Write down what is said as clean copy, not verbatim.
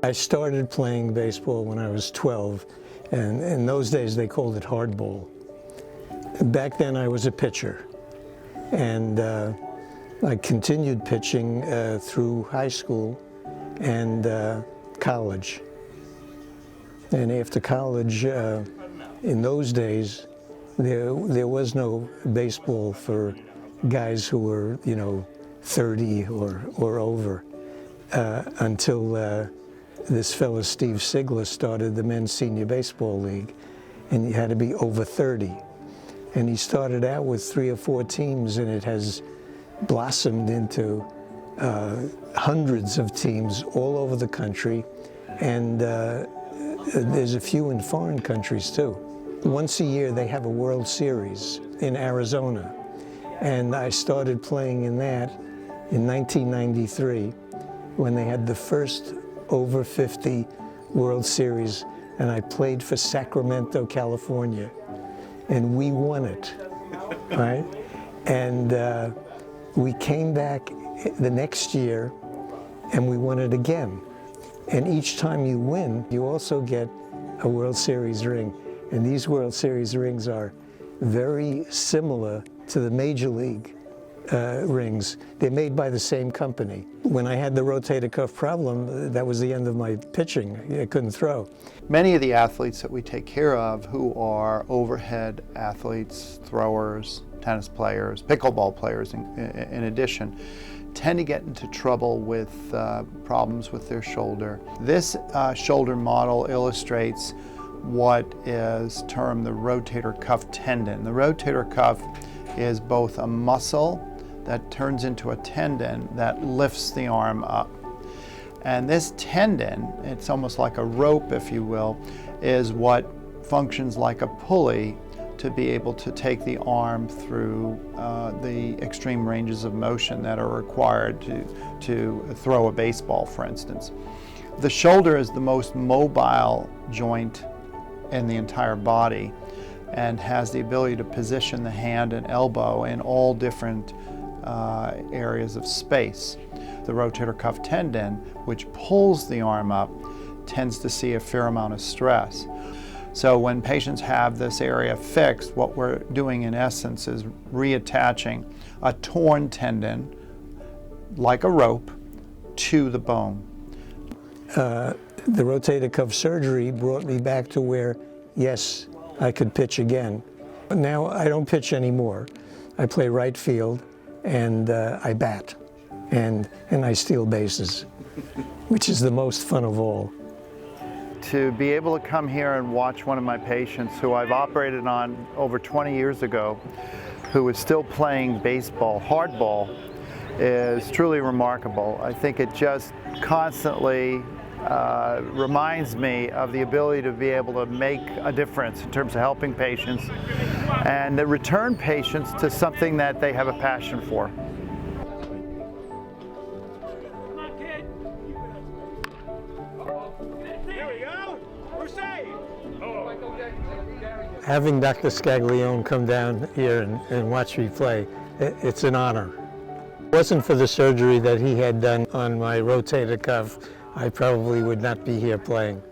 I started playing baseball when I was 12, and in those days they called it hardball. Back then I was a pitcher, and I continued pitching through high school and college. And after college, in those days, there was no baseball for guys who were, 30 or over, until this fellow Steve Sigler started the Men's Senior Baseball League, and you had to be over 30. And he started out with 3 or 4 teams, and it has blossomed into hundreds of teams all over the country, and there's a few in foreign countries too. Once a year they have a World Series in Arizona, and I started playing in that in 1993 when they had the first over 50 World Series, and I played for Sacramento, California, and we won it, right? And we came back the next year and we won it again. And each time you win, you also get a World Series ring. And these World Series rings are very similar to the Major League rings. They're made by the same company. When I had the rotator cuff problem, that was the end of my pitching. I couldn't throw. Many of the athletes that we take care of who are overhead athletes, throwers, tennis players, pickleball players in addition, tend to get into trouble with problems with their shoulder. This shoulder model illustrates what is termed the rotator cuff tendon. The rotator cuff is both a muscle that turns into a tendon that lifts the arm up. And this tendon, it's almost like a rope, if you will, is what functions like a pulley to be able to take the arm through the extreme ranges of motion that are required to throw a baseball, for instance. The shoulder is the most mobile joint in the entire body and has the ability to position the hand and elbow in all different areas of space. The rotator cuff tendon, which pulls the arm up, tends to see a fair amount of stress. So when patients have this area fixed, what we're doing in essence is reattaching a torn tendon, like a rope, to the bone. The rotator cuff surgery brought me back to where, yes, I could pitch again. Now I don't pitch anymore. I play right field and I bat and I steal bases, which is the most fun of all. To be able to come here and watch one of my patients who I've operated on over 20 years ago, who is still playing baseball, hardball, is truly remarkable. I think it just constantly reminds me of the ability to be able to make a difference in terms of helping patients and to return patients to something that they have a passion for. Having Dr. Sgaglione come down here and watch me play, it's an honor. If it wasn't for the surgery that he had done on my rotator cuff, I probably would not be here playing.